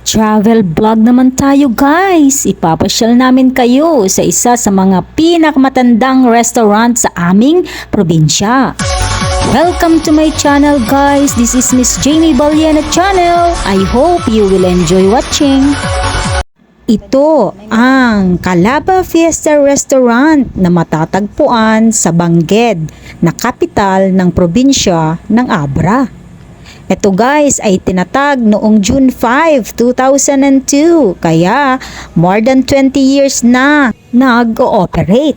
Travel vlog naman tayo guys. Ipapasyal namin kayo sa isa sa mga pinakamatandang restaurant sa aming probinsya. Welcome to my channel guys. This is Miss Jamie Baliana channel. I hope you will enjoy watching. Ito ang Calaba Fiesta Restaurant na matatagpuan sa Bangged na kapital ng probinsya ng Abra. Ito guys ay tinatag noong June 5, 2002 kaya more than 20 years na nag-ooperate.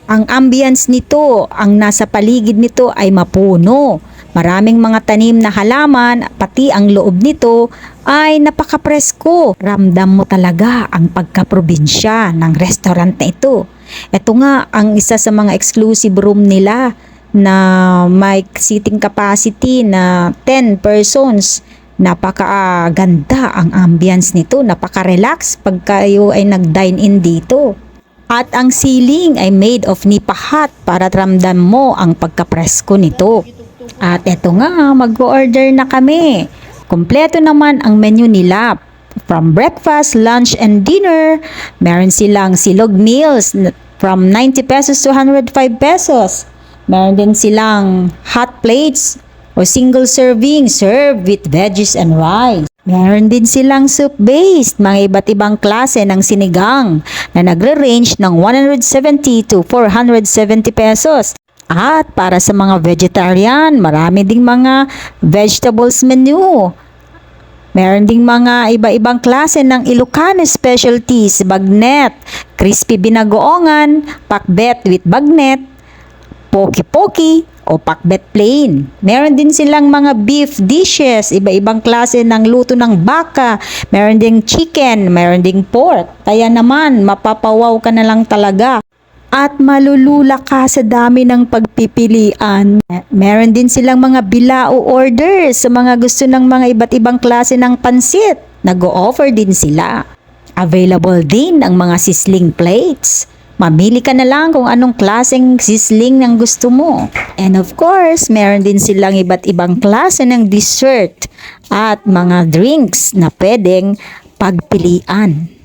Ang ambience nito, ang nasa paligid nito ay mapuno. Maraming mga tanim na halaman, pati ang loob nito ay napakapresko. Ramdam mo talaga ang pagkaprobinsya ng restaurant na ito. Ito nga ang isa sa mga exclusive room nila na may seating capacity na 10 persons. Napakaganda ang ambience nito, napaka-relax pag kayo ay nag-dine in dito. At ang ceiling ay made of nipa hut para ramdam mo ang pagkapresko nito. At eto nga, mag-order na kami. Kompleto naman ang menu nila. From breakfast, lunch, and dinner, meron silang silog meals from 90 pesos to 105 pesos. Meron din silang hot plates o single serving served with veggies and rice. Meron din silang soup-based, mga iba't ibang klase ng sinigang na nagre-range ng 170 to 470 pesos. At para sa mga vegetarian, marami ding mga vegetables menu. Meron ding mga iba-ibang klase ng Ilocano specialties, bagnet, crispy binagoongan, pakbet with bagnet, poki-poki o pakbet plain. Meron din silang mga beef dishes, iba-ibang klase ng luto ng baka, meron ding chicken, meron ding pork. Kaya naman, mapapawaw ka na lang talaga. At malulula ka sa dami ng pagpipilian. Meron din silang mga bilao orders sa mga gusto ng mga iba't ibang klase ng pansit. Nag-o-offer din sila. Available din ang mga sizzling plates. Mamili ka na lang kung anong klaseng sizzling ang gusto mo. And of course, meron din silang iba't ibang klase ng dessert at mga drinks na pwedeng pagpilian.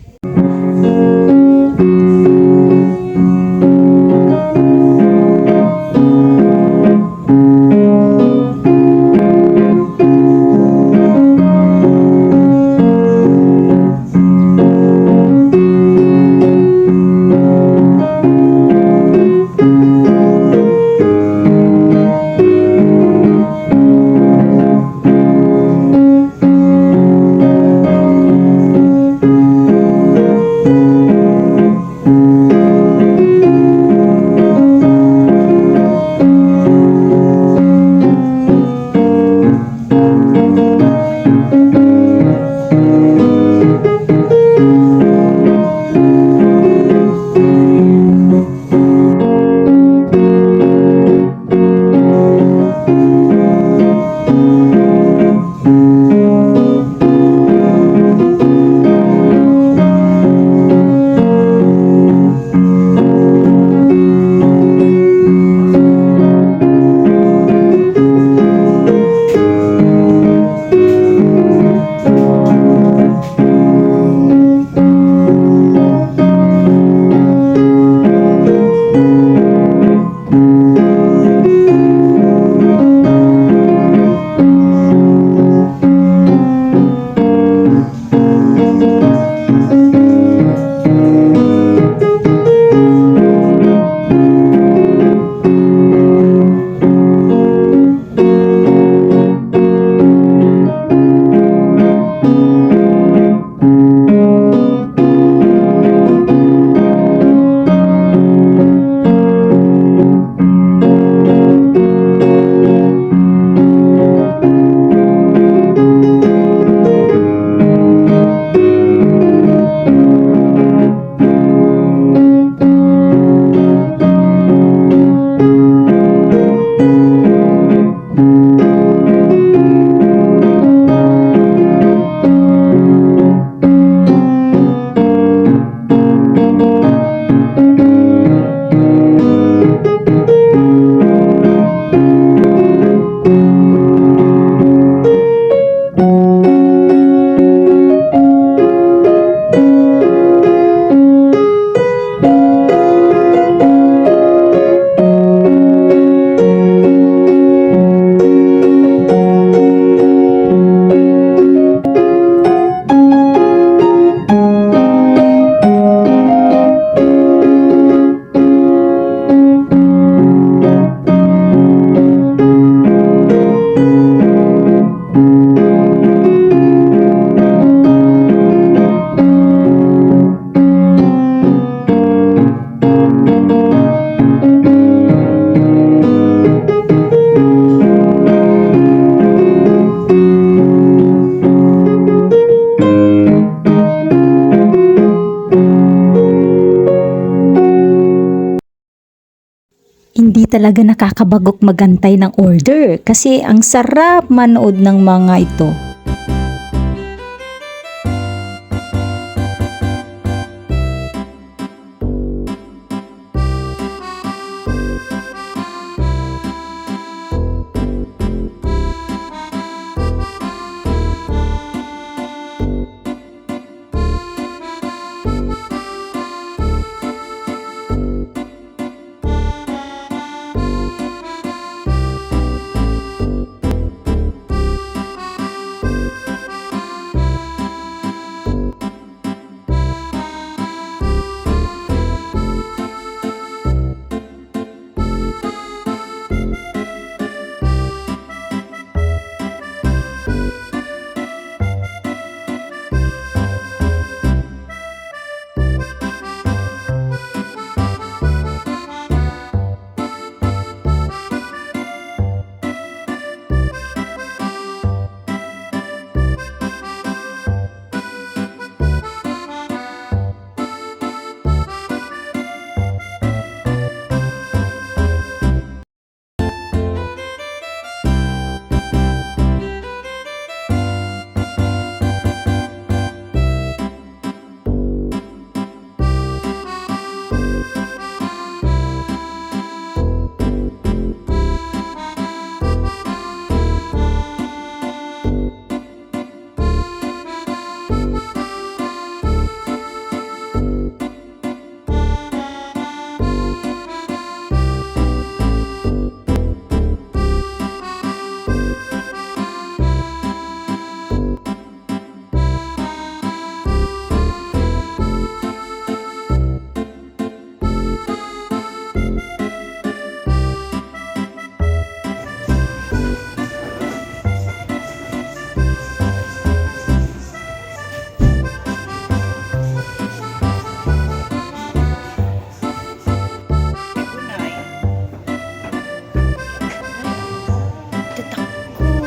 Hindi talaga nakakabagok magantay ng order kasi ang sarap manood ng mga ito.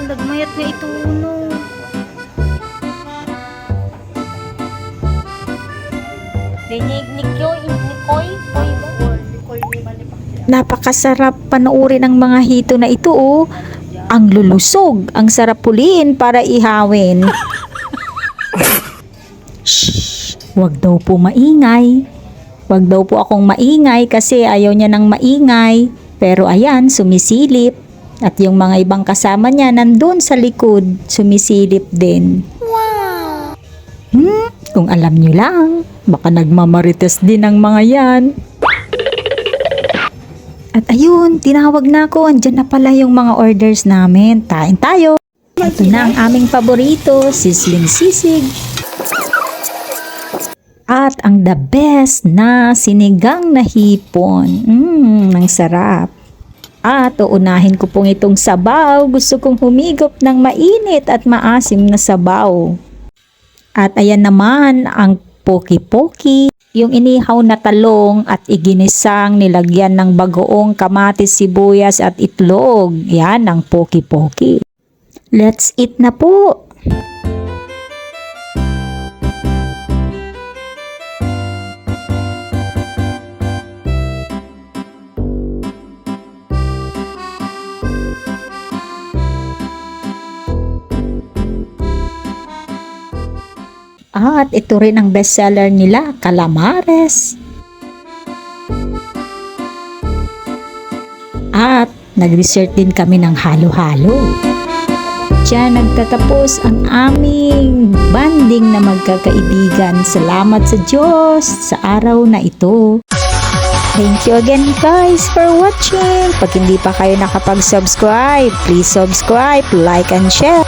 Nagmayat nga ito, no. Napakasarap panoorin ang mga hito na ito oh. Ang lulusog, ang sarap puliin para ihawin. Shh, wag daw po maingay. Wag daw po akong maingay kasi ayaw niya ng maingay. Pero ayan, sumisilip. At yung mga ibang kasama niya nandun sa likod, sumisilip din. Wow! Kung alam niyo lang, baka nagmamarites din ang mga yan. At ayun, tinawag na ako. Andyan na pala yung mga orders namin. Tain tayo. Ito na ang aming paborito, sizzling sisig. At ang the best na sinigang na hipon. Ang sarap. At uunahin ko pong itong sabaw. Gusto kong humigop ng mainit at maasim na sabaw. At ayan naman ang poki-poki. Yung inihaw na talong at iginisang nilagyan ng bagoong kamatis, sibuyas at itlog. Yan ang poki-poki. Let's eat na po! At ito rin ang bestseller nila, calamares. At nag-dessert din kami ng halo-halo. Diyan nagtatapos ang aming banding na magkakaibigan. Salamat sa Diyos sa araw na ito. Thank you again guys for watching. Pag hindi pa kayo nakapag-subscribe, please subscribe, like and share.